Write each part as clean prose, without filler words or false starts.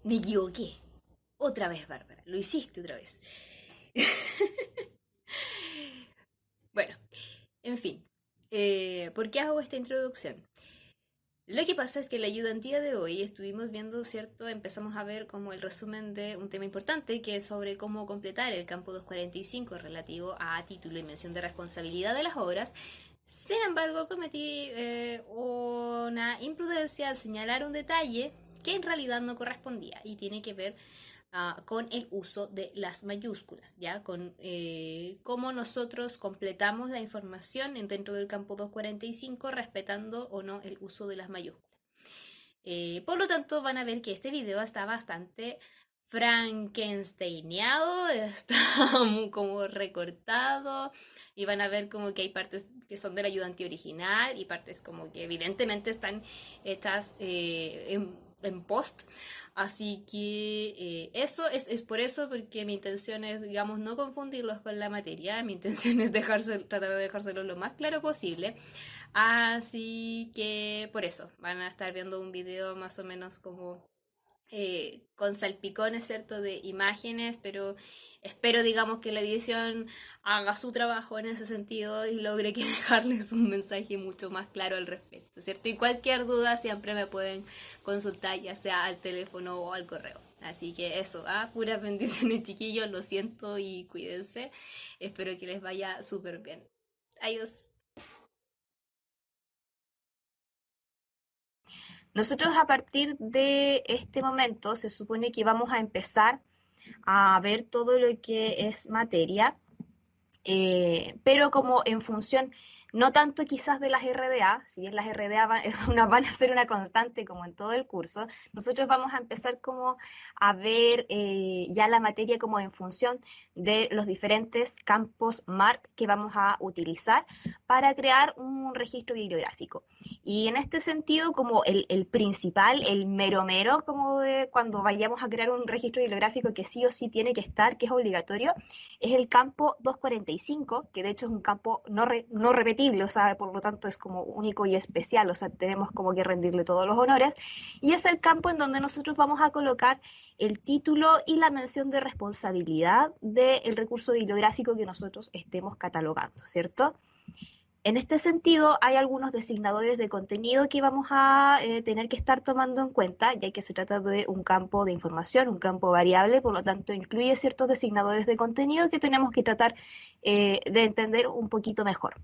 Me equivoqué. Otra vez, Bárbara. Lo hiciste otra vez. Bueno, en fin. ¿Por qué hago esta introducción? Lo que pasa es que en la ayudantía de hoy estuvimos viendo, ¿cierto? Empezamos a ver como el resumen de un tema importante que es sobre cómo completar el campo 245 relativo a título y mención de responsabilidad de las obras. Sin embargo, cometí una imprudencia al señalar un detalle que en realidad no correspondía y tiene que ver con el uso de las mayúsculas, ¿ya? Con cómo nosotros completamos la información dentro del campo 245 respetando o no el uso de las mayúsculas. Por lo tanto, van a ver que este video está bastante frankensteineado, está como recortado y van a ver como que hay partes que son del ayudante original y partes como que evidentemente están hechas en post. Así que eso es por eso, porque mi intención es, digamos, no confundirlos con la materia, mi intención es tratar de dejárselo lo más claro posible. Así que por eso van a estar viendo un video más o menos como con salpicones, ¿cierto? De imágenes, pero espero, digamos, que la edición haga su trabajo en ese sentido y logre que dejarles un mensaje mucho más claro al respecto, ¿cierto? Y cualquier duda siempre me pueden consultar, ya sea al teléfono o al correo. Así que eso, puras bendiciones chiquillos, lo siento y cuídense. Espero que les vaya súper bien. Adiós. Nosotros a partir de este momento se supone que vamos a empezar a ver todo lo que es materia, pero como en función, no tanto quizás de las RDA, si bien las RDA van a ser una constante como en todo el curso, nosotros vamos a empezar como a ver ya la materia como en función de los diferentes campos MARC que vamos a utilizar para crear un registro bibliográfico. Y en este sentido, como el principal, el mero mero, como de cuando vayamos a crear un registro bibliográfico que sí o sí tiene que estar, que es obligatorio, es el campo 245, que de hecho es un campo no repetible, o sea, por lo tanto es como único y especial, o sea, tenemos como que rendirle todos los honores, y es el campo en donde nosotros vamos a colocar el título y la mención de responsabilidad del recurso bibliográfico que nosotros estemos catalogando, ¿cierto? En este sentido, hay algunos designadores de contenido que vamos a tener que estar tomando en cuenta, ya que se trata de un campo de información, un campo variable, por lo tanto incluye ciertos designadores de contenido que tenemos que tratar de entender un poquito mejor.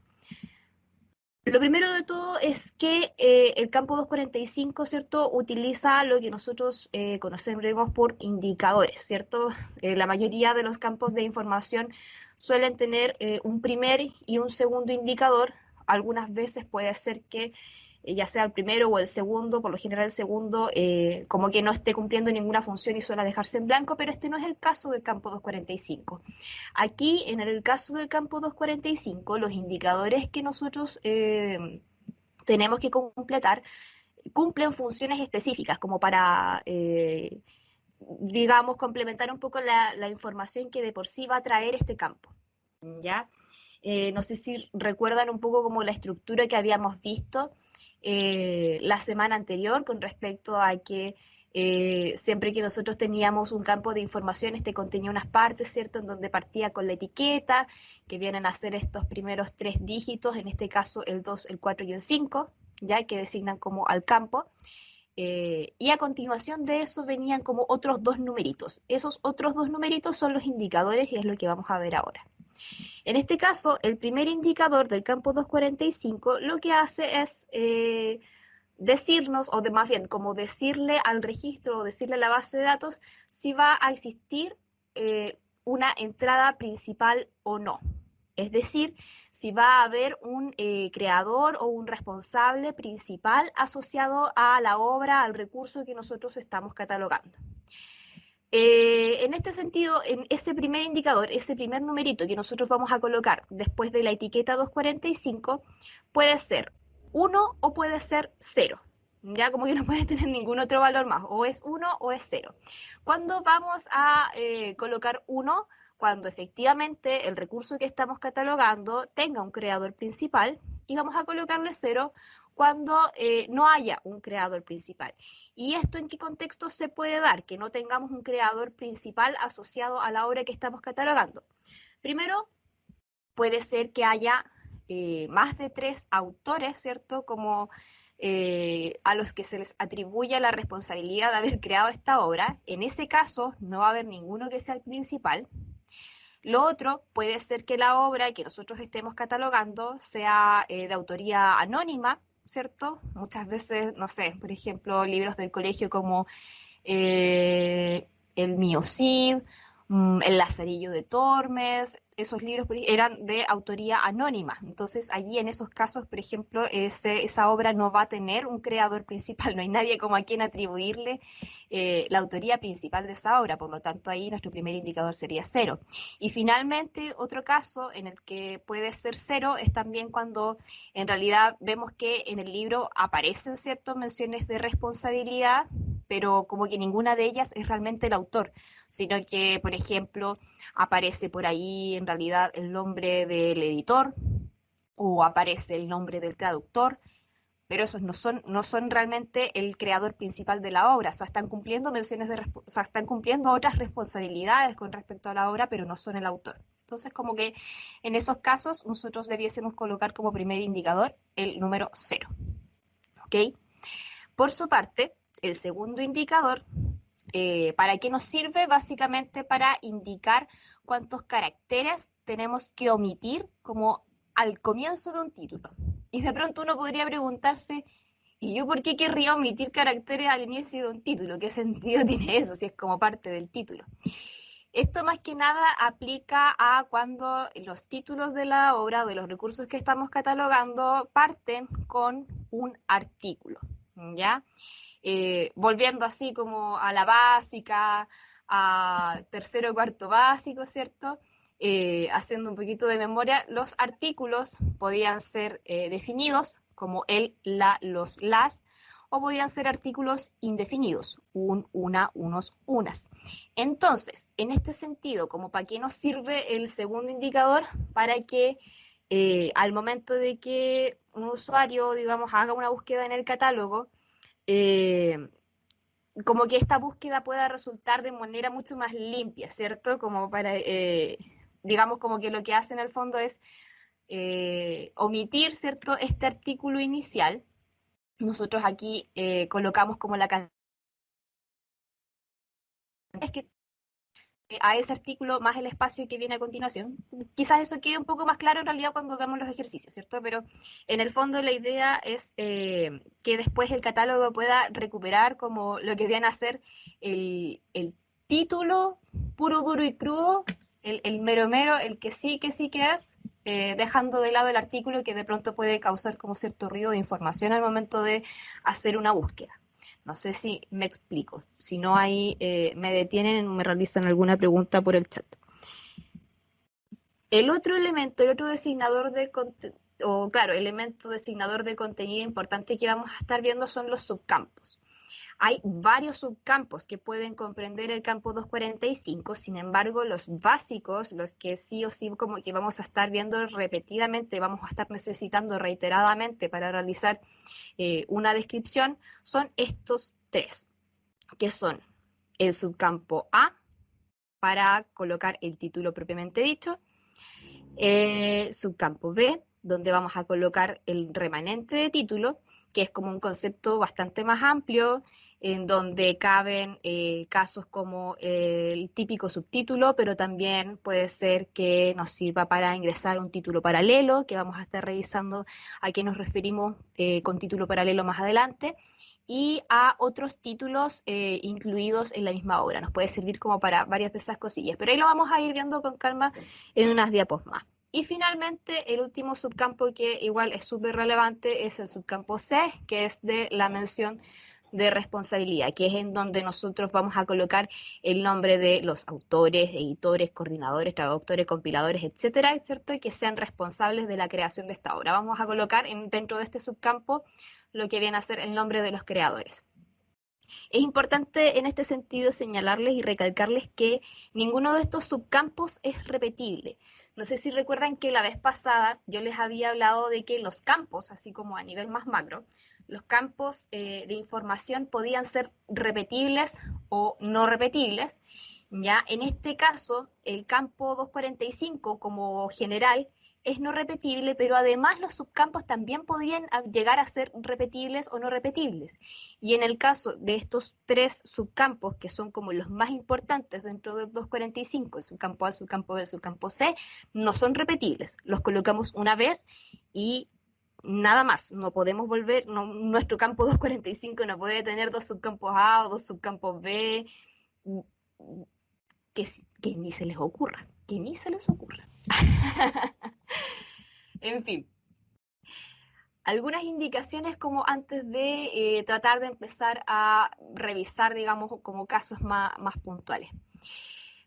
Lo primero de todo es que el campo 245, ¿cierto?, utiliza lo que nosotros conocemos por indicadores, ¿cierto? La mayoría de los campos de información suelen tener un primer y un segundo indicador. Algunas veces puede ser que ya sea el primero o el segundo, por lo general el segundo, como que no esté cumpliendo ninguna función y suele dejarse en blanco, pero este no es el caso del campo 245. Aquí, en el caso del campo 245, los indicadores que nosotros tenemos que completar cumplen funciones específicas, como para, digamos, complementar un poco la información que de por sí va a traer este campo. ¿Ya? No sé si recuerdan un poco como la estructura que habíamos visto la semana anterior con respecto a que siempre que nosotros teníamos un campo de información, este contenía unas partes, ¿cierto? En donde partía con la etiqueta, que vienen a ser estos primeros 3 dígitos, en este caso el 2, el 4 y el 5, ya que designan como al campo. Y a continuación de eso venían como otros 2 numeritos. Esos otros 2 numeritos son los indicadores y es lo que vamos a ver ahora. En este caso, el primer indicador del campo 245 lo que hace es decirnos, o más bien, como decirle al registro o decirle a la base de datos si va a existir una entrada principal o no. Es decir, si va a haber un creador o un responsable principal asociado a la obra, al recurso que nosotros estamos catalogando. En este sentido, en ese primer indicador, ese primer numerito que nosotros vamos a colocar después de la etiqueta 245, puede ser 1 o puede ser 0. Ya como que no puede tener ningún otro valor más, o es 1 o es 0. ¿Cuándo vamos a colocar 1? Cuando efectivamente el recurso que estamos catalogando tenga un creador principal y vamos a colocarle 0 cuando no haya un creador principal. ¿Y esto en qué contexto se puede dar? Que no tengamos un creador principal asociado a la obra que estamos catalogando. Primero, puede ser que haya más de 3 autores, ¿cierto? Como a los que se les atribuya la responsabilidad de haber creado esta obra. En ese caso, no va a haber ninguno que sea el principal. Lo otro puede ser que la obra que nosotros estemos catalogando sea de autoría anónima, ¿cierto? Muchas veces, no sé, por ejemplo, libros del colegio como El Mío Cid, El Lazarillo de Tormes, esos libros eran de autoría anónima. Entonces, allí en esos casos, por ejemplo, esa obra no va a tener un creador principal, no hay nadie como a quien atribuirle la autoría principal de esa obra, por lo tanto, ahí nuestro primer indicador sería 0. Y finalmente, otro caso en el que puede ser 0 es también cuando en realidad vemos que en el libro aparecen ciertas menciones de responsabilidad, pero como que ninguna de ellas es realmente el autor, sino que, por ejemplo, aparece por ahí en realidad el nombre del editor o aparece el nombre del traductor, pero esos no son realmente el creador principal de la obra, o sea, están cumpliendo o sea, están cumpliendo otras responsabilidades con respecto a la obra, pero no son el autor. Entonces, como que en esos casos nosotros debiésemos colocar como primer indicador el número 0. ¿Ok? Por su parte, el segundo indicador, ¿para qué nos sirve? Básicamente para indicar cuántos caracteres tenemos que omitir como al comienzo de un título. Y de pronto uno podría preguntarse, ¿y yo por qué querría omitir caracteres al inicio de un título? ¿Qué sentido tiene eso si es como parte del título? Esto más que nada aplica a cuando los títulos de la obra o de los recursos que estamos catalogando parten con un artículo, ¿ya? Volviendo así como a la básica, a tercero y cuarto básico, ¿cierto? Haciendo un poquito de memoria, los artículos podían ser definidos como el, la, los, las, o podían ser artículos indefinidos, un, una, unos, unas. Entonces, en este sentido, como para qué nos sirve el segundo indicador, para que al momento de que un usuario, digamos, haga una búsqueda en el catálogo, eh, como que esta búsqueda pueda resultar de manera mucho más limpia, ¿cierto? Como para, digamos, como que lo que hace en el fondo es omitir, ¿cierto? Este artículo inicial. Nosotros aquí colocamos como la cantidad que a ese artículo más el espacio que viene a continuación. Quizás eso quede un poco más claro en realidad cuando veamos los ejercicios, ¿cierto? Pero en el fondo la idea es que después el catálogo pueda recuperar como lo que viene a ser el título puro, duro y crudo, el mero mero, el que sí que es, dejando de lado el artículo que de pronto puede causar como cierto ruido de información al momento de hacer una búsqueda. No sé si me explico. Si no, ahí me detienen o me realizan alguna pregunta por el chat. El otro elemento, el otro designador de o claro, elemento designador de contenido importante que vamos a estar viendo son los subcampos. Hay varios subcampos que pueden comprender el campo 245, sin embargo, los básicos, los que sí o sí como que vamos a estar viendo repetidamente, vamos a estar necesitando reiteradamente para realizar una descripción, son estos 3, que son el subcampo A, para colocar el título propiamente dicho, subcampo B, donde vamos a colocar el remanente de título, que es como un concepto bastante más amplio, en donde caben casos como el típico subtítulo, pero también puede ser que nos sirva para ingresar un título paralelo, que vamos a estar revisando a qué nos referimos con título paralelo más adelante, y a otros títulos incluidos en la misma obra. Nos puede servir como para varias de esas cosillas, pero ahí lo vamos a ir viendo con calma en unas diapos más. Y finalmente, el último subcampo que igual es súper relevante es el subcampo C, que es de la mención de responsabilidad, que es en donde nosotros vamos a colocar el nombre de los autores, editores, coordinadores, traductores, compiladores, etcétera, ¿cierto? Y que sean responsables de la creación de esta obra. Vamos a colocar dentro de este subcampo lo que viene a ser el nombre de los creadores. Es importante en este sentido señalarles y recalcarles que ninguno de estos subcampos es repetible. No sé si recuerdan que la vez pasada yo les había hablado de que los campos, así como a nivel más macro, los campos de información podían ser repetibles o no repetibles. Ya, en este caso, el campo 245 como general es no repetible, pero además los subcampos también podrían llegar a ser repetibles o no repetibles. Y en el caso de estos tres subcampos, que son como los más importantes dentro del 245, el subcampo A, el subcampo B, el subcampo C, no son repetibles. Los colocamos una vez y nada más. No podemos volver, no, nuestro campo 245 no puede tener dos subcampos A o dos subcampos B, que ni se les ocurra, que ni se les ocurra. En fin, algunas indicaciones como antes de tratar de empezar a revisar, digamos, como casos más puntuales.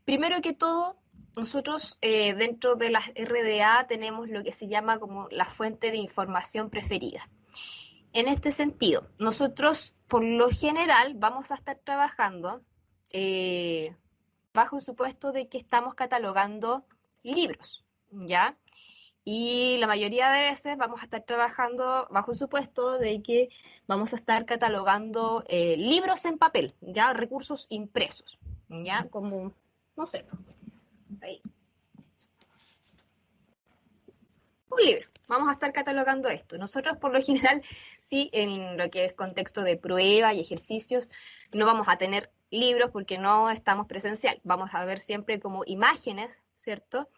Primero que todo, nosotros dentro de las RDA tenemos lo que se llama como la fuente de información preferida. En este sentido, nosotros por lo general vamos a estar trabajando bajo el supuesto de que estamos catalogando libros, ¿ya? Y la mayoría de veces vamos a estar trabajando bajo el supuesto de que vamos a estar catalogando libros en papel, ya recursos impresos, ya como, no sé, ahí, un libro. Vamos a estar catalogando esto. Nosotros por lo general, sí, en lo que es contexto de prueba y ejercicios, no vamos a tener libros porque no estamos presencial. Vamos a ver siempre como imágenes, ¿cierto?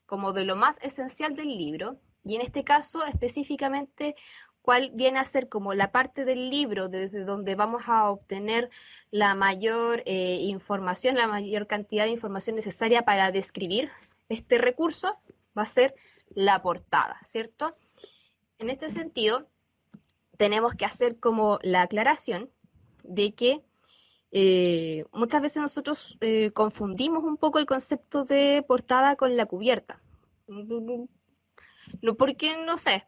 Como de lo más esencial del libro, y en este caso específicamente cuál viene a ser como la parte del libro desde donde vamos a obtener la mayor información, la mayor cantidad de información necesaria para describir este recurso, va a ser la portada, ¿cierto? En este sentido, tenemos que hacer como la aclaración de que muchas veces nosotros confundimos un poco el concepto de portada con la cubierta. No, porque, no sé,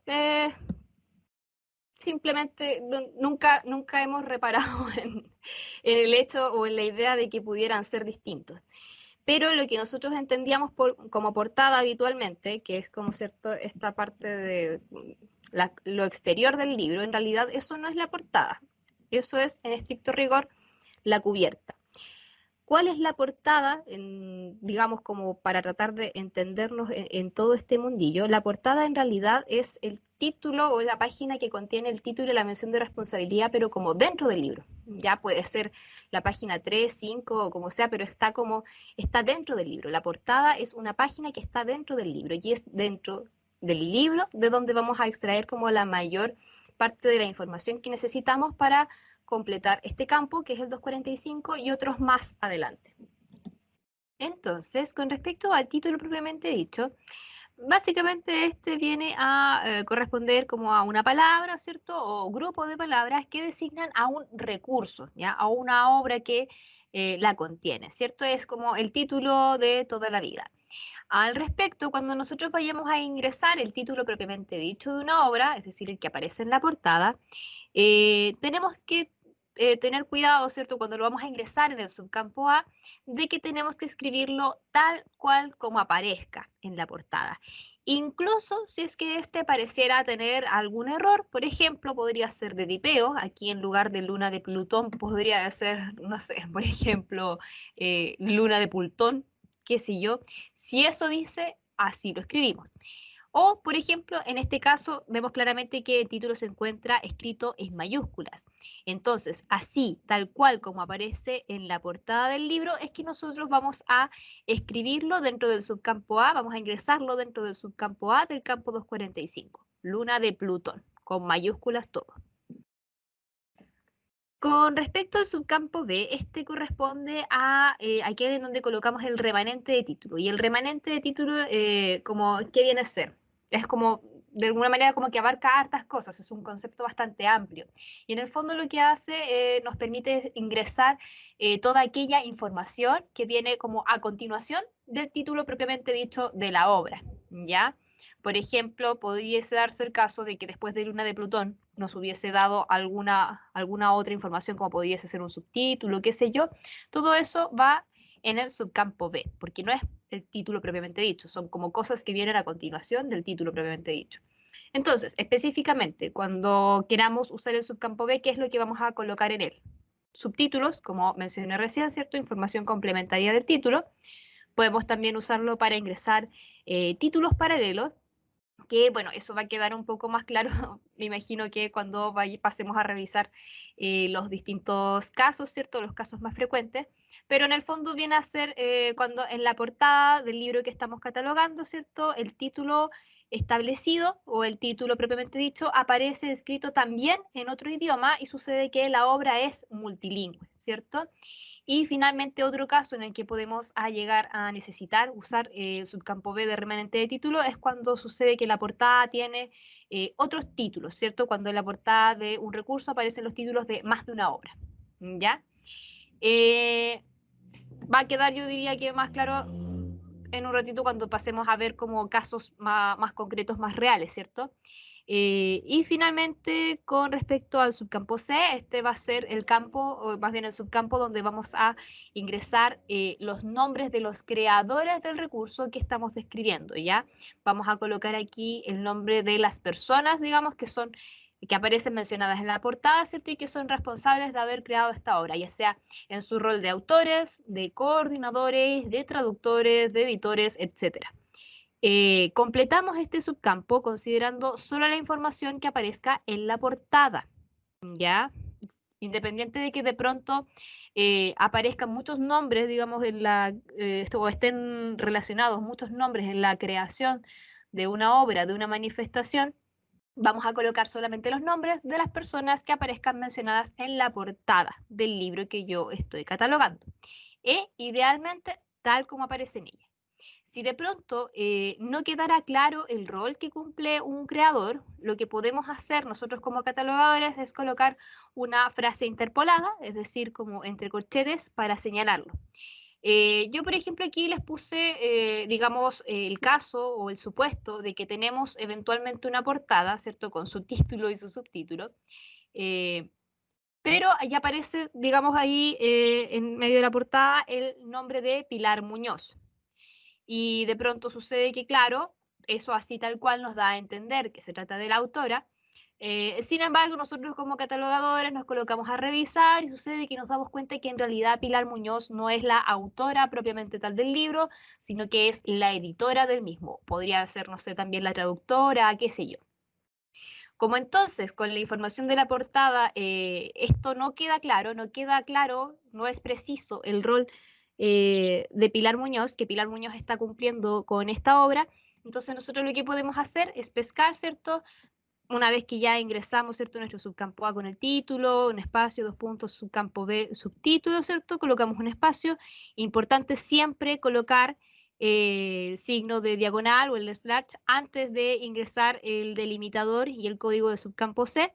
simplemente nunca hemos reparado en el hecho o en la idea de que pudieran ser distintos. Pero lo que nosotros entendíamos como portada habitualmente, que es como cierto esta parte de lo exterior del libro, en realidad eso no es la portada, eso es en estricto rigor la cubierta. ¿Cuál es la portada, digamos, como para tratar de entendernos en todo este mundillo? La portada en realidad es el título o la página que contiene el título y la mención de responsabilidad, pero como dentro del libro. Ya puede ser la página 3, 5 o como sea, pero está dentro del libro. La portada es una página que está dentro del libro y es dentro del libro de donde vamos a extraer como la mayor parte de la información que necesitamos para completar este campo, que es el 245, y otros más adelante. Entonces, con respecto al título propiamente dicho, básicamente este viene a corresponder como a una palabra, ¿cierto? O grupo de palabras que designan a un recurso, ¿ya? A una obra que la contiene, ¿cierto? Es como el título de toda la vida. Al respecto, cuando nosotros vayamos a ingresar el título propiamente dicho de una obra, es decir, el que aparece en la portada, tenemos que tener cuidado, ¿cierto? Cuando lo vamos a ingresar en el subcampo A, de que tenemos que escribirlo tal cual como aparezca en la portada. Incluso si es que este pareciera tener algún error, por ejemplo, podría ser de tipeo, aquí en lugar de luna de Plutón podría ser, no sé, por ejemplo, luna de Plutón, qué sé yo. Si eso dice, así lo escribimos. O, por ejemplo, en este caso vemos claramente que el título se encuentra escrito en mayúsculas. Entonces, así, tal cual como aparece en la portada del libro, es que nosotros vamos a escribirlo dentro del subcampo A, vamos a ingresarlo dentro del subcampo A del campo 245, luna de Plutón, con mayúsculas todo. Con respecto al subcampo B, este corresponde a aquel en donde colocamos el remanente de título. Y el remanente de título, como, ¿qué viene a ser? Es como, de alguna manera, como que abarca hartas cosas, es un concepto bastante amplio. Y en el fondo lo que hace, nos permite ingresar toda aquella información que viene como a continuación del título propiamente dicho de la obra, ¿ya? Por ejemplo, pudiese darse el caso de que después de Luna de Plutón nos hubiese dado alguna otra información, como pudiese ser un subtítulo, qué sé yo. Todo eso va en el subcampo B, porque no es el título propiamente dicho, son como cosas que vienen a continuación del título propiamente dicho. Entonces, específicamente, cuando queramos usar el subcampo B, ¿qué es lo que vamos a colocar en él? Subtítulos, como mencioné recién, ¿cierto? Información complementaria del título. Podemos también usarlo para ingresar títulos paralelos, que bueno, eso va a quedar un poco más claro, me imagino que cuando pasemos a revisar los distintos casos, ¿cierto? Los casos más frecuentes, pero en el fondo viene a ser cuando en la portada del libro que estamos catalogando, ¿cierto? El título establecido o el título propiamente dicho aparece escrito también en otro idioma y sucede que la obra es multilingüe, ¿cierto? Y finalmente otro caso en el que podemos llegar a necesitar usar el subcampo B de remanente de título es cuando sucede que la portada tiene otros títulos, ¿cierto? Cuando en la portada de un recurso aparecen los títulos de más de una obra, ¿ya? Eh, Va a quedar, yo diría que más claro en un ratito cuando pasemos a ver como casos más concretos, más reales, ¿cierto? Y finalmente, con respecto al subcampo C, este va a ser el campo, o más bien el subcampo donde vamos a ingresar los nombres de los creadores del recurso que estamos describiendo, ¿ya? Vamos a colocar aquí el nombre de las personas, digamos, que aparecen mencionadas en la portada, ¿cierto? Y que son responsables de haber creado esta obra, ya sea en su rol de autores, de coordinadores, de traductores, de editores, etcétera. Completamos este subcampo considerando solo la información que aparezca en la portada, ¿ya? Independiente de que de pronto aparezcan muchos nombres, digamos, o estén relacionados muchos nombres en la creación de una obra, de una manifestación, vamos a colocar solamente los nombres de las personas que aparezcan mencionadas en la portada del libro que yo estoy catalogando. E idealmente tal como aparece en ella. Si de pronto no quedara claro el rol que cumple un creador, lo que podemos hacer nosotros como catalogadores es colocar una frase interpolada, es decir, como entre corchetes para señalarlo. Yo, por ejemplo, aquí les puse, digamos, el caso o el supuesto de que tenemos eventualmente una portada, ¿cierto? Con su título y su subtítulo. Eh, pero ahí aparece, digamos, ahí en medio de la portada el nombre de Pilar Muñoz. Y de pronto sucede que, claro, eso así tal cual nos da a entender que se trata de la autora. Sin embargo, nosotros como catalogadores nos colocamos a revisar y sucede que nos damos cuenta que en realidad Pilar Muñoz no es la autora propiamente tal del libro, sino que es la editora del mismo. Podría ser, no sé, también la traductora, qué sé yo. Como entonces con la información de la portada esto no queda claro, no es preciso el rol de Pilar Muñoz, que Pilar Muñoz está cumpliendo con esta obra, entonces nosotros lo que podemos hacer es pescar, ¿cierto? Una vez que ya ingresamos, ¿cierto? Nuestro subcampo A con el título, un espacio, dos puntos, subcampo B, subtítulo, ¿cierto? Colocamos un espacio. Importante siempre colocar el signo de diagonal o el slash antes de ingresar el delimitador y el código de subcampo C,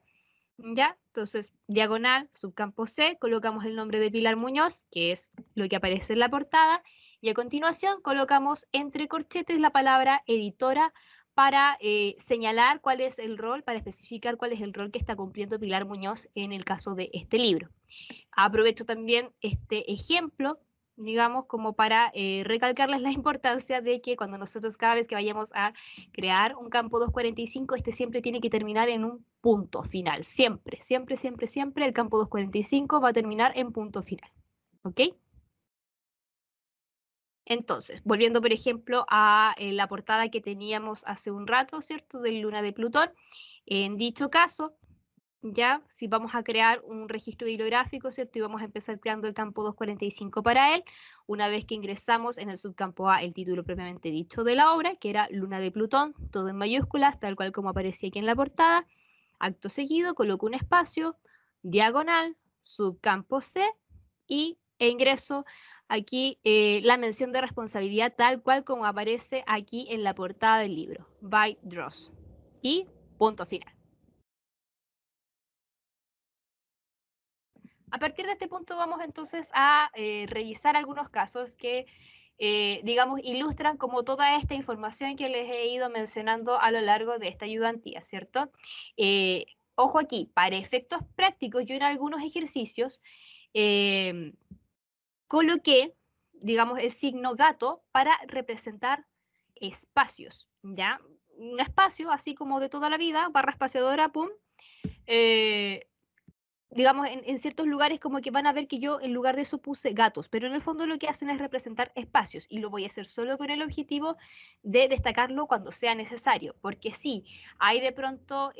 ¿ya? Entonces, diagonal, subcampo C, colocamos el nombre de Pilar Muñoz, que es lo que aparece en la portada, y a continuación colocamos entre corchetes la palabra editora para señalar cuál es el rol, para especificar cuál es el rol que está cumpliendo Pilar Muñoz en el caso de este libro. Aprovecho también este ejemplo, digamos, como para recalcarles la importancia de que cuando nosotros cada vez que vayamos a crear un campo 245, este siempre tiene que terminar en un punto final. Siempre, siempre, siempre, siempre el campo 245 va a terminar en punto final. ¿Ok? Entonces, volviendo por ejemplo a la portada que teníamos hace un rato, ¿cierto? De Luna de Plutón. En dicho caso, ya, si vamos a crear un registro bibliográfico, ¿cierto? Y vamos a empezar creando el campo 245 para él. Una vez que ingresamos en el subcampo A el título propiamente dicho de la obra, que era Luna de Plutón, todo en mayúsculas, tal cual como aparecía aquí en la portada. Acto seguido, coloco un espacio, diagonal, subcampo C e ingreso aquí la mención de responsabilidad tal cual como aparece aquí en la portada del libro, by Dross. Y punto final. A partir de este punto vamos entonces a revisar algunos casos que, digamos, ilustran como toda esta información que les he ido mencionando a lo largo de esta ayudantía, ¿cierto? Ojo aquí, para efectos prácticos, yo en algunos ejercicios coloqué, digamos, el signo gato para representar espacios, ¿ya? Un espacio, así como de toda la vida, barra espaciadora, pum, digamos, en ciertos lugares como que van a ver que yo en lugar de eso puse gatos, pero en el fondo lo que hacen es representar espacios y lo voy a hacer solo con el objetivo de destacarlo cuando sea necesario, porque sí, hay de pronto,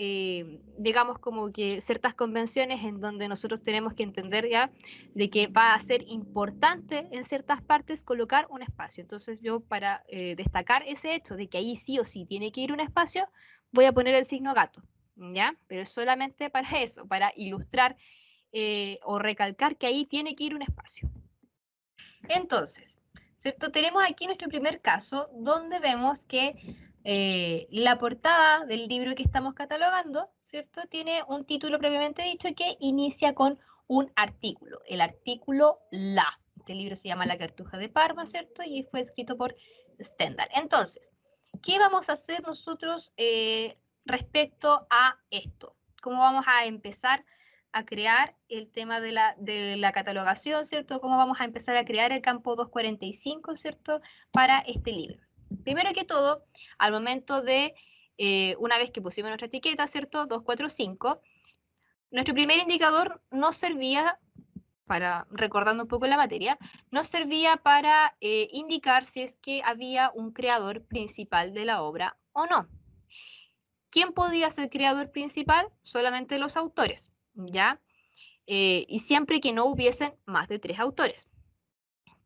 digamos, como que ciertas convenciones en donde nosotros tenemos que entender ya de que va a ser importante en ciertas partes colocar un espacio. Entonces yo para destacar ese hecho de que ahí sí o sí tiene que ir un espacio, voy a poner el signo gato. ¿Ya? Pero es solamente para eso, para ilustrar o recalcar que ahí tiene que ir un espacio. Entonces, ¿cierto? Tenemos aquí nuestro primer caso donde vemos que la portada del libro que estamos catalogando, ¿cierto? Tiene un título previamente dicho que inicia con un artículo, el artículo La. Este libro se llama La Cartuja de Parma, ¿cierto? Y fue escrito por Stendhal. Entonces, ¿qué vamos a hacer nosotros respecto a esto? ¿Cómo vamos a empezar a crear el tema de la catalogación, ¿cierto? ¿Cómo vamos a empezar a crear el campo 245, ¿cierto? Para este libro. Primero que todo, al momento de, una vez que pusimos nuestra etiqueta, ¿cierto? 245, nuestro primer indicador nos servía, para, recordando un poco la materia, nos servía para indicar si es que había un creador principal de la obra o no. ¿Quién podía ser creador principal? Solamente los autores, ¿ya? Y siempre que no hubiesen más de 3 autores.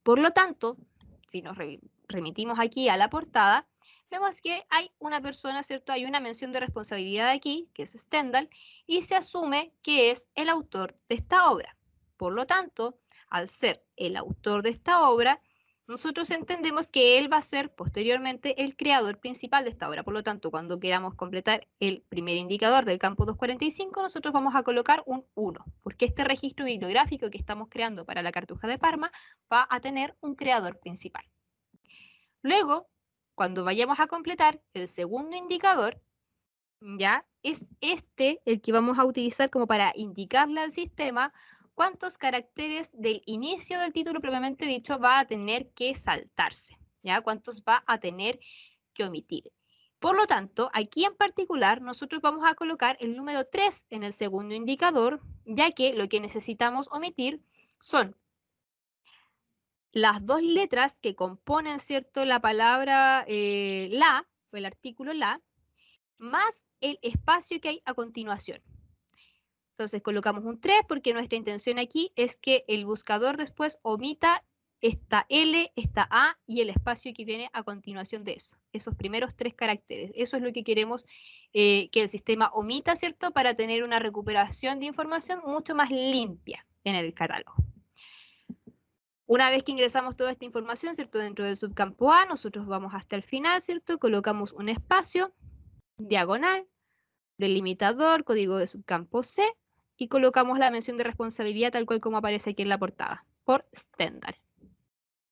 Por lo tanto, si nos remitimos aquí a la portada, vemos que hay una persona, ¿cierto? Hay una mención de responsabilidad aquí, que es Stendhal, y se asume que es el autor de esta obra. Por lo tanto, al ser el autor de esta obra, nosotros entendemos que él va a ser posteriormente el creador principal de esta obra. Por lo tanto, cuando queramos completar el primer indicador del campo 245, nosotros vamos a colocar un 1, porque este registro bibliográfico que estamos creando para la Cartuja de Parma va a tener un creador principal. Luego, cuando vayamos a completar el segundo indicador, ya es este el que vamos a utilizar como para indicarle al sistema cuántos caracteres del inicio del título propiamente dicho va a tener que saltarse, ya cuántos va a tener que omitir. Por lo tanto, aquí en particular nosotros vamos a colocar el número 3 en el segundo indicador, ya que lo que necesitamos omitir son las dos letras que componen, ¿cierto?, la palabra la, o el artículo la, más el espacio que hay a continuación. Entonces colocamos un 3 porque nuestra intención aquí es que el buscador después omita esta L, esta A y el espacio que viene a continuación de eso. Esos primeros 3 caracteres. Eso es lo que queremos que el sistema omita, ¿cierto? Para tener una recuperación de información mucho más limpia en el catálogo. Una vez que ingresamos toda esta información, ¿cierto? Dentro del subcampo A, nosotros vamos hasta el final, ¿cierto? Colocamos un espacio, diagonal, delimitador, código de subcampo C, y colocamos la mención de responsabilidad tal cual como aparece aquí en la portada, por Stendhal,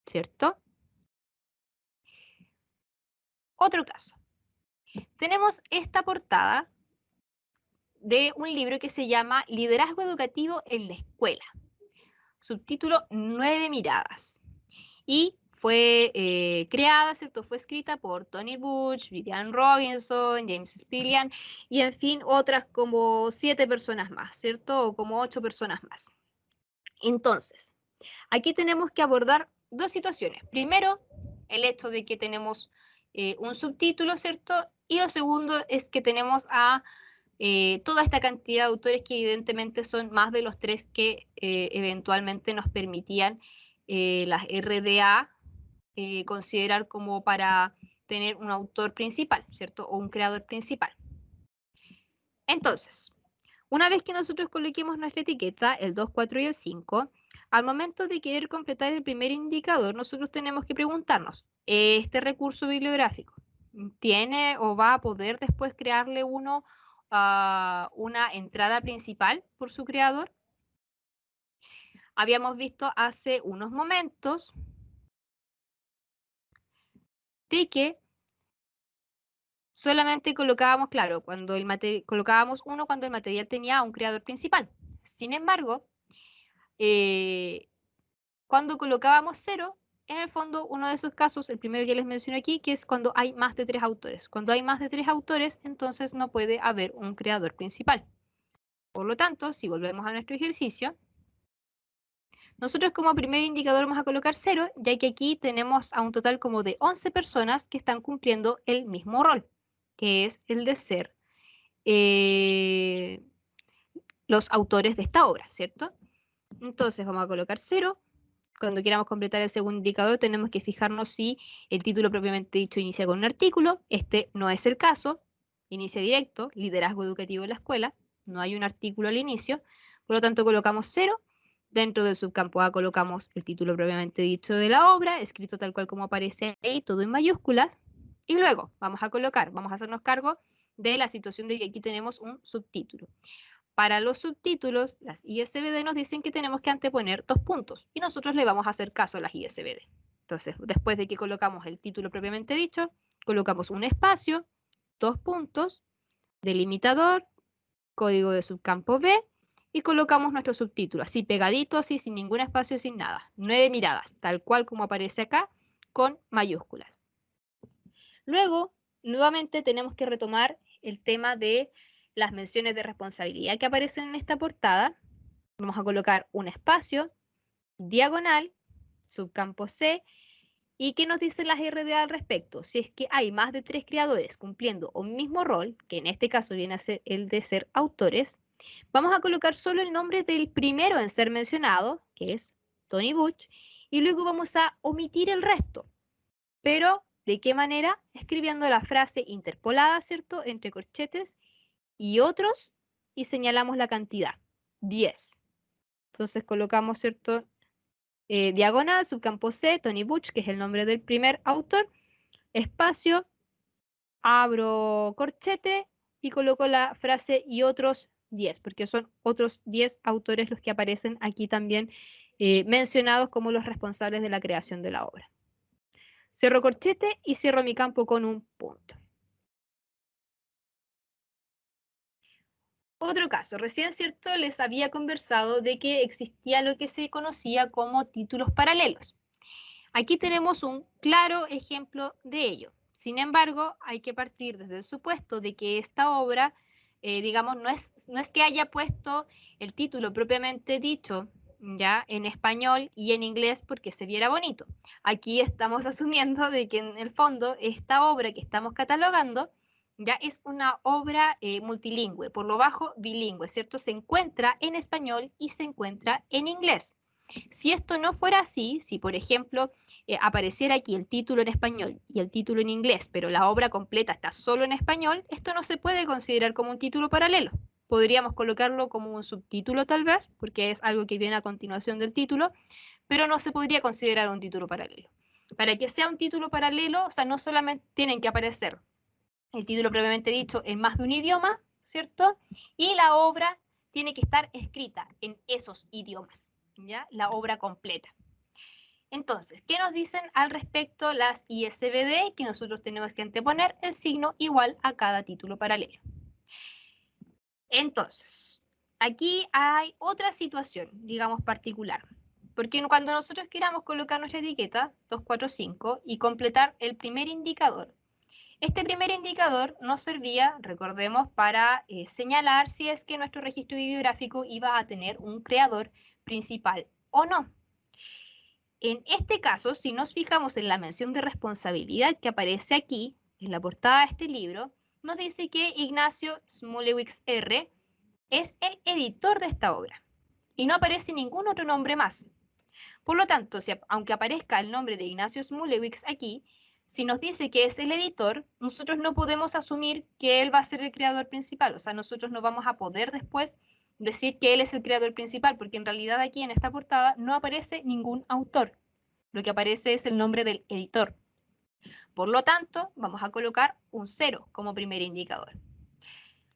¿cierto? Otro caso. Tenemos esta portada de un libro que se llama Liderazgo Educativo en la Escuela. Subtítulo 9 miradas. Y fue creada, ¿cierto? Fue escrita por Tony Butch, Vivian Robinson, James Spillian y en fin otras como 7 personas más, ¿cierto? O como 8 personas más. Entonces, aquí tenemos que abordar dos situaciones. Primero, el hecho de que tenemos un subtítulo, ¿cierto? Y lo segundo es que tenemos a toda esta cantidad de autores que evidentemente son más de los 3 que eventualmente nos permitían las RDA considerar como para tener un autor principal, ¿cierto? O un creador principal. Entonces, una vez que nosotros coloquemos nuestra etiqueta, el 2, 4 y el 5, al momento de querer completar el primer indicador, nosotros tenemos que preguntarnos, ¿este recurso bibliográfico tiene o va a poder después crearle uno una entrada principal por su creador? Habíamos visto hace unos momentos de que solamente colocábamos, claro, cuando colocábamos uno cuando el material tenía un creador principal. Sin embargo, cuando colocábamos 0, en el fondo, uno de esos casos, el primero que les menciono aquí, que es cuando hay más de 3 autores. Cuando hay más de 3 autores, entonces no puede haber un creador principal. Por lo tanto, si volvemos a nuestro ejercicio, nosotros como primer indicador vamos a colocar 0, ya que aquí tenemos a un total como de 11 personas que están cumpliendo el mismo rol, que es el de ser los autores de esta obra, ¿cierto? Entonces vamos a colocar 0. Cuando queramos completar el segundo indicador tenemos que fijarnos si el título propiamente dicho inicia con un artículo. Este no es el caso. Inicia directo, liderazgo educativo en la escuela. No hay un artículo al inicio. Por lo tanto colocamos 0. Dentro del subcampo A colocamos el título propiamente dicho de la obra, escrito tal cual como aparece ahí, todo en mayúsculas. Y luego vamos a hacernos cargo de la situación de que aquí tenemos un subtítulo. Para los subtítulos, las ISBD nos dicen que tenemos que anteponer 2 puntos y nosotros le vamos a hacer caso a las ISBD. Entonces, después de que colocamos el título propiamente dicho, colocamos un espacio, 2 puntos, delimitador, código de subcampo B y colocamos nuestro subtítulo, así pegadito, así sin ningún espacio, sin nada. 9 miradas, tal cual como aparece acá, con mayúsculas. Luego, nuevamente tenemos que retomar el tema de las menciones de responsabilidad que aparecen en esta portada. Vamos a colocar un espacio, diagonal, subcampo C, ¿y qué nos dicen las RDA al respecto? Si es que hay más de 3 creadores cumpliendo un mismo rol, que en este caso viene a ser el de ser autores, vamos a colocar solo el nombre del primero en ser mencionado, que es Tony Butch, y luego vamos a omitir el resto. Pero, ¿de qué manera? Escribiendo la frase interpolada, ¿cierto? Entre corchetes y otros, y señalamos la cantidad, 10. Entonces colocamos, ¿cierto? Diagonal, subcampo C, Tony Butch, que es el nombre del primer autor, espacio, abro corchete y coloco la frase y otros 10, porque son otros 10 autores los que aparecen aquí también mencionados como los responsables de la creación de la obra. Cierro corchete y cierro mi campo con un punto. Otro caso, recién cierto les había conversado de que existía lo que se conocía como títulos paralelos. Aquí tenemos un claro ejemplo de ello. Sin embargo, hay que partir desde el supuesto de que esta obra, digamos, no es que haya puesto el título propiamente dicho ya en español y en inglés porque se viera bonito. Aquí estamos asumiendo de que en el fondo esta obra que estamos catalogando ya es una obra multilingüe, por lo bajo bilingüe, ¿cierto? Se encuentra en español y se encuentra en inglés. Si esto no fuera así, si por ejemplo apareciera aquí el título en español y el título en inglés, pero la obra completa está solo en español, esto no se puede considerar como un título paralelo. Podríamos colocarlo como un subtítulo tal vez, porque es algo que viene a continuación del título, pero no se podría considerar un título paralelo. Para que sea un título paralelo, o sea, no solamente tienen que aparecer el título previamente dicho en más de un idioma, ¿cierto? Y la obra tiene que estar escrita en esos idiomas, ¿ya? La obra completa. Entonces, ¿qué nos dicen al respecto las ISBD? Que nosotros tenemos que anteponer el signo igual a cada título paralelo. Entonces, aquí hay otra situación, digamos, particular. Porque cuando nosotros queramos colocar nuestra etiqueta 245 y completar el primer indicador, este primer indicador nos servía, recordemos, para señalar si es que nuestro registro bibliográfico iba a tener un creador principal o no. En este caso, si nos fijamos en la mención de responsabilidad que aparece aquí, en la portada de este libro, nos dice que Ignacio Smulewicz R. es el editor de esta obra y no aparece ningún otro nombre más. Por lo tanto, aunque aparezca el nombre de Ignacio Smulewicz aquí, si nos dice que es el editor, nosotros no podemos asumir que él va a ser el creador principal. O sea, nosotros no vamos a poder después decir que él es el creador principal, porque en realidad aquí en esta portada no aparece ningún autor. Lo que aparece es el nombre del editor. Por lo tanto, vamos a colocar un 0 como primer indicador.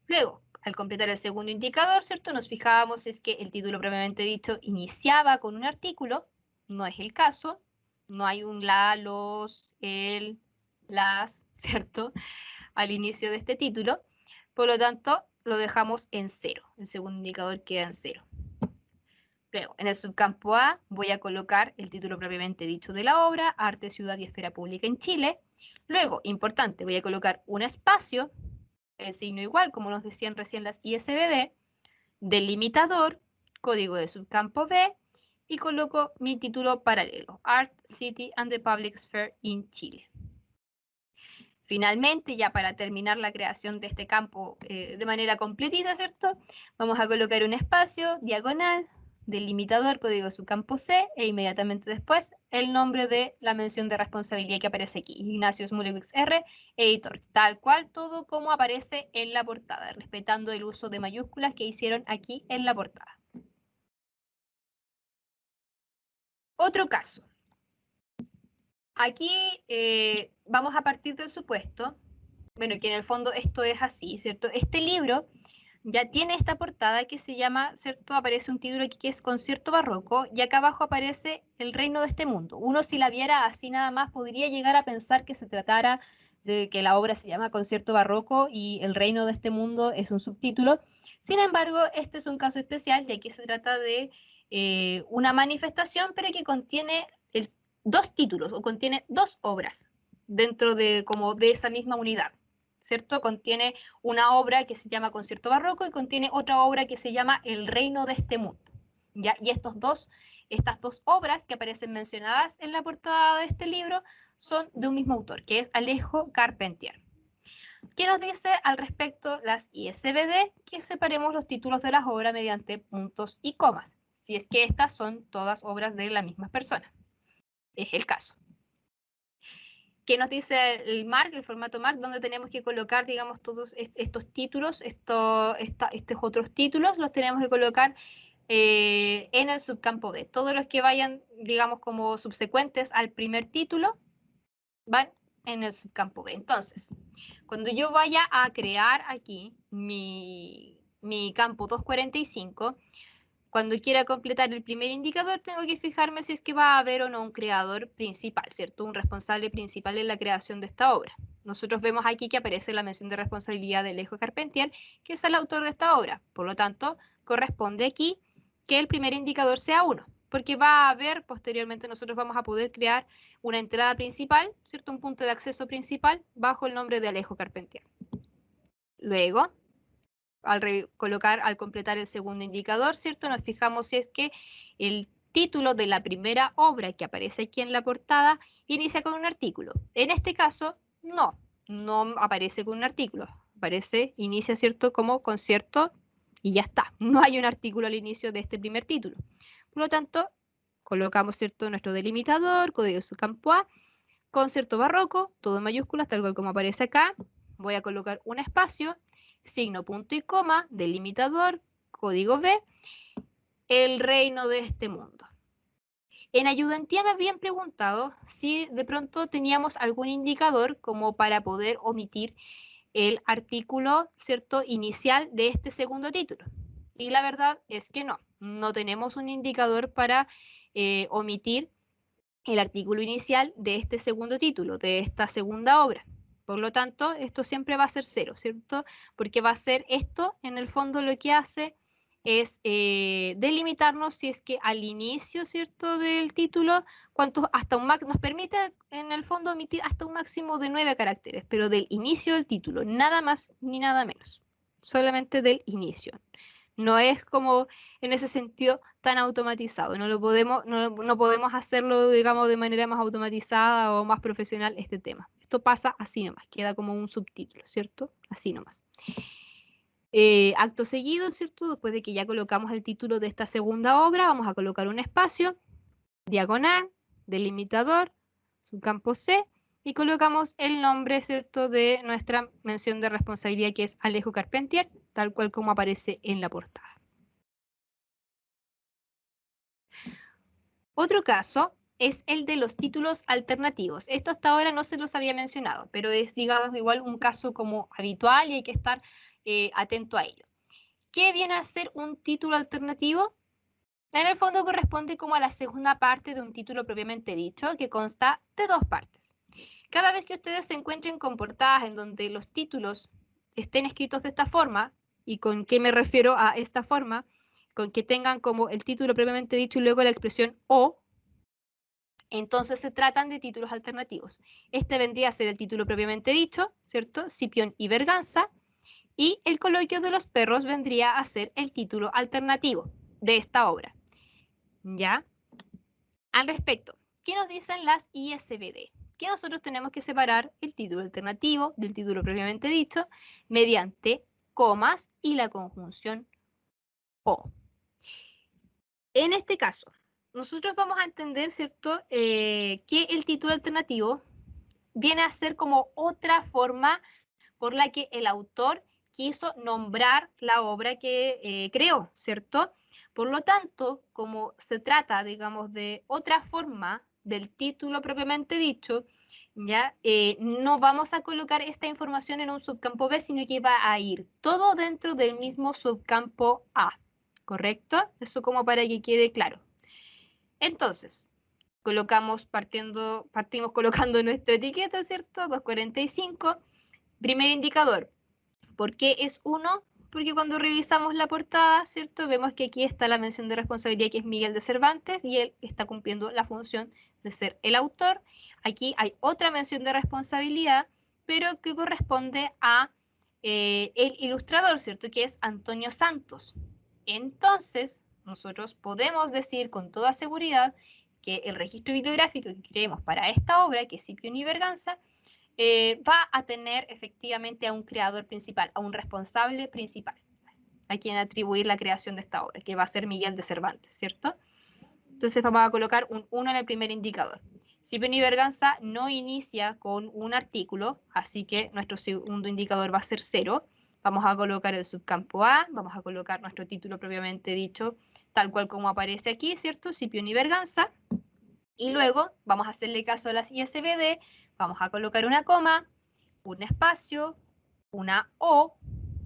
Luego, al completar el segundo indicador, ¿cierto? Nos fijábamos si es que el título propiamente dicho iniciaba con un artículo. No es el caso. No hay un la, los, el, las, ¿cierto? Al inicio de este título. Por lo tanto, lo dejamos en 0. El segundo indicador queda en 0. Luego, en el subcampo A voy a colocar el título propiamente dicho de la obra, Arte, Ciudad y Esfera Pública en Chile. Luego, importante, voy a colocar un espacio, el signo igual, como nos decían recién las ISBD, delimitador, código de subcampo B, y coloco mi título paralelo, Art, City and the Public Sphere in Chile. Finalmente, ya para terminar la creación de este campo de manera completita, ¿cierto? Vamos a colocar un espacio, diagonal, delimitador, código de subcampo C, e inmediatamente después el nombre de la mención de responsabilidad que aparece aquí, Ignacio Smulewicz R, editor, tal cual todo como aparece en la portada, respetando el uso de mayúsculas que hicieron aquí en la portada. Otro caso. Aquí vamos a partir del supuesto, bueno, que en el fondo esto es así, ¿cierto? Este libro ya tiene esta portada que se llama, ¿cierto? Aparece un título aquí que es Concierto Barroco y acá abajo aparece El reino de este mundo. Uno si la viera así nada más podría llegar a pensar que se tratara de que la obra se llama Concierto Barroco y El reino de este mundo es un subtítulo. Sin embargo, este es un caso especial y aquí se trata de una manifestación pero que contiene dos títulos o contiene dos obras dentro de, como de esa misma unidad. ¿Cierto? Contiene una obra que se llama Concierto Barroco y contiene otra obra que se llama El reino de este mundo. ¿Ya? Y estas dos obras que aparecen mencionadas en la portada de este libro son de un mismo autor, que es Alejo Carpentier. ¿Qué nos dice al respecto las ISBD? Que separemos los títulos de las obras mediante puntos y comas, si es que estas son todas obras de la misma persona. Es el caso. ¿Qué nos dice el MARC, el formato MARC, donde tenemos que colocar, digamos, todos estos títulos, estos otros títulos, los tenemos que colocar en el subcampo B. Todos los que vayan, digamos, como subsecuentes al primer título, van en el subcampo B. Entonces, cuando yo vaya a crear aquí mi campo 245, cuando quiera completar el primer indicador, tengo que fijarme si es que va a haber o no un creador principal, ¿cierto? Un responsable principal en la creación de esta obra. Nosotros vemos aquí que aparece la mención de responsabilidad de Alejo Carpentier, que es el autor de esta obra. Por lo tanto, corresponde aquí que el primer indicador sea 1, porque va a haber, posteriormente nosotros vamos a poder crear una entrada principal, ¿cierto? Un punto de acceso principal bajo el nombre de Alejo Carpentier. Luego, al completar el segundo indicador, ¿cierto? Nos fijamos si es que el título de la primera obra que aparece aquí en la portada inicia con un artículo. En este caso, no aparece con un artículo. Inicia, ¿cierto? Como concierto y ya está. No hay un artículo al inicio de este primer título. Por lo tanto, colocamos, ¿cierto? Nuestro delimitador, código de subcampo A, concierto barroco, todo en mayúsculas, tal cual como aparece acá. Voy a colocar un espacio, signo, punto y coma, delimitador, código B, el reino de este mundo. En ayudantía me habían preguntado si de pronto teníamos algún indicador como para poder omitir el artículo, ¿cierto?, inicial de este segundo título. Y la verdad es que no tenemos un indicador para omitir el artículo inicial de este segundo título, de esta segunda obra. Por lo tanto, esto siempre va a ser 0, ¿cierto? Porque va a ser esto, en el fondo, lo que hace es delimitarnos si es que al inicio, ¿cierto?, del título, nos permite, en el fondo, omitir hasta un máximo de 9 caracteres, pero del inicio del título, nada más ni nada menos, solamente del inicio. No es como en ese sentido tan automatizado, no podemos hacerlo, digamos, de manera más automatizada o más profesional este tema. Esto pasa así nomás, queda como un subtítulo, ¿cierto? Así nomás. Acto seguido, ¿cierto? Después de que ya colocamos el título de esta segunda obra, vamos a colocar un espacio, diagonal, delimitador, subcampo C, y colocamos el nombre, ¿cierto?, de nuestra mención de responsabilidad, que es Alejo Carpentier, tal cual como aparece en la portada. Otro caso es el de los títulos alternativos. Esto hasta ahora no se los había mencionado, pero es, digamos, igual un caso como habitual y hay que estar atento a ello. ¿Qué viene a ser un título alternativo? En el fondo corresponde como a la segunda parte de un título propiamente dicho, que consta de dos partes. Cada vez que ustedes se encuentren con portadas en donde los títulos estén escritos de esta forma, ¿y con qué me refiero a esta forma? con que tengan como el título propiamente dicho y luego la expresión o, entonces se tratan de títulos alternativos. Este vendría a ser el título propiamente dicho, ¿cierto? Scipión y Berganza. Y el coloquio de los perros vendría a ser el título alternativo de esta obra. ¿Ya? Al respecto, ¿qué nos dicen las ISBD? Que nosotros tenemos que separar el título alternativo del título propiamente dicho mediante comas y la conjunción o. En este caso, nosotros vamos a entender, ¿cierto?, que el título alternativo viene a ser como otra forma por la que el autor quiso nombrar la obra que creó, ¿cierto? Por lo tanto, como se trata, digamos, de otra forma del título propiamente dicho, ya no vamos a colocar esta información en un subcampo B, sino que va a ir todo dentro del mismo subcampo A, ¿correcto? Eso como para que quede claro. Entonces, partimos colocando nuestra etiqueta, ¿cierto? 245. Primer indicador, ¿por qué es 1? Porque cuando revisamos la portada, ¿cierto? Vemos que aquí está la mención de responsabilidad, que es Miguel de Cervantes, y él está cumpliendo la función de ser el autor. Aquí hay otra mención de responsabilidad, pero que corresponde a el ilustrador, ¿cierto? Que es Antonio Santos. Entonces, nosotros podemos decir con toda seguridad que el registro bibliográfico que creemos para esta obra, que es Scipión y Berganza, va a tener efectivamente a un creador principal, a un responsable principal, a quien atribuir la creación de esta obra, que va a ser Miguel de Cervantes, ¿cierto? Entonces vamos a colocar un 1 en el primer indicador. Scipión y Berganza no inicia con un artículo, así que nuestro segundo indicador va a ser 0. Vamos a colocar el subcampo A, vamos a colocar nuestro título propiamente dicho, tal cual como aparece aquí, ¿cierto? Scipión y Berganza. Y luego vamos a hacerle caso a las ISBD, vamos a colocar una coma, un espacio, una O,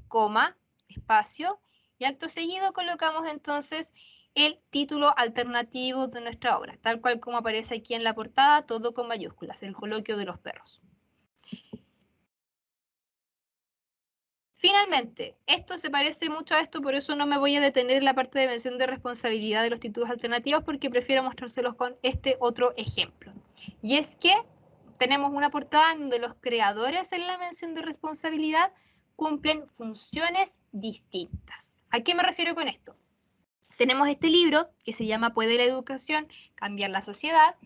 coma, espacio, y acto seguido colocamos entonces el título alternativo de nuestra obra, tal cual como aparece aquí en la portada, todo con mayúsculas, el coloquio de los perros. Finalmente, esto se parece mucho a esto, por eso no me voy a detener en la parte de mención de responsabilidad de los títulos alternativos, porque prefiero mostrárselos con este otro ejemplo. Y es que tenemos una portada en donde los creadores en la mención de responsabilidad cumplen funciones distintas. ¿A qué me refiero con esto? Tenemos este libro que se llama ¿Puede la educación cambiar la sociedad?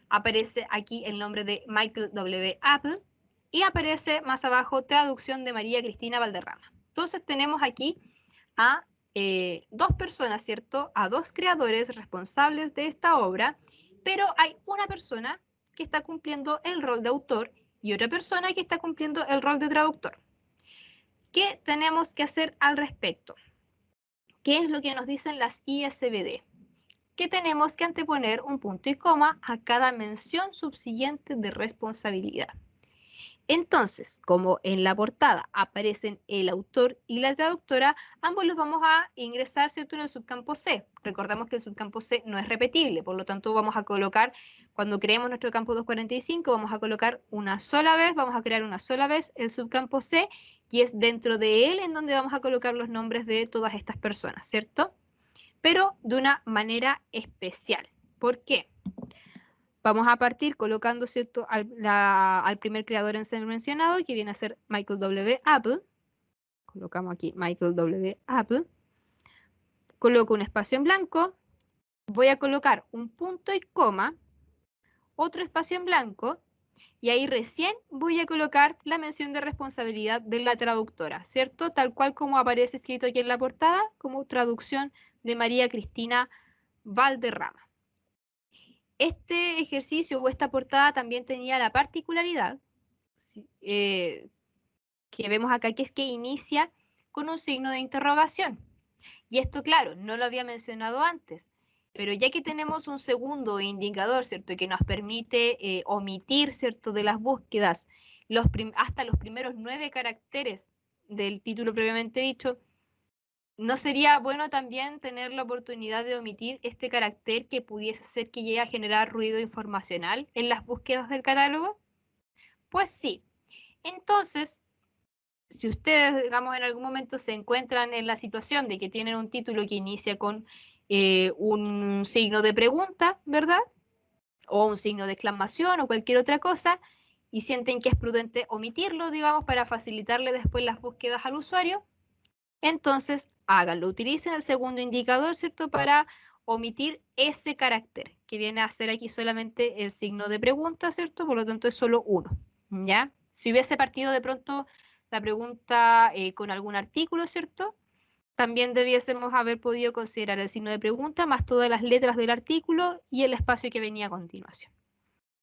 Aparece aquí el nombre de Michael W. Apple y aparece más abajo traducción de María Cristina Valderrama. Entonces tenemos aquí a dos personas, ¿cierto? A dos creadores responsables de esta obra, pero hay una persona que está cumpliendo el rol de autor y otra persona que está cumpliendo el rol de traductor. ¿Qué tenemos que hacer al respecto? ¿Qué es lo que nos dicen las ISBD? Que tenemos que anteponer un punto y coma a cada mención subsiguiente de responsabilidad. Entonces, como en la portada aparecen el autor y la traductora, ambos los vamos a ingresar, ¿cierto?, en el subcampo C. Recordamos que el subcampo C no es repetible, por lo tanto vamos a colocar, cuando creemos nuestro campo 245, vamos a colocar una sola vez, vamos a crear una sola vez el subcampo C, y es dentro de él en donde vamos a colocar los nombres de todas estas personas, ¿cierto? Pero de una manera especial. ¿Por qué? Vamos a partir colocando, ¿cierto?, al primer creador en ser mencionado, que viene a ser Michael W. Apple. Colocamos aquí Michael W. Apple. Coloco un espacio en blanco. Voy a colocar un punto y coma, otro espacio en blanco, y ahí recién voy a colocar la mención de responsabilidad de la traductora, ¿cierto? Tal cual como aparece escrito aquí en la portada, como traducción de María Cristina Valderrama. Este ejercicio o esta portada también tenía la particularidad que vemos acá, que es que inicia con un signo de interrogación. Y esto, claro, no lo había mencionado antes, pero ya que tenemos un segundo indicador, ¿cierto?, que nos permite omitir, ¿cierto?, de las búsquedas hasta los primeros 9 caracteres del título previamente dicho, ¿no sería bueno también tener la oportunidad de omitir este carácter que pudiese ser que llegue a generar ruido informacional en las búsquedas del catálogo? Pues sí. Entonces, si ustedes, digamos, en algún momento se encuentran en la situación de que tienen un título que inicia con un signo de pregunta, ¿verdad? O un signo de exclamación o cualquier otra cosa, y sienten que es prudente omitirlo, digamos, para facilitarle después las búsquedas al usuario, entonces háganlo. Utilicen el segundo indicador, ¿cierto? Para omitir ese carácter, que viene a ser aquí solamente el signo de pregunta, ¿cierto? Por lo tanto es solo uno, ¿ya? Si hubiese partido de pronto la pregunta con algún artículo, ¿cierto? También debiésemos haber podido considerar el signo de pregunta más todas las letras del artículo y el espacio que venía a continuación.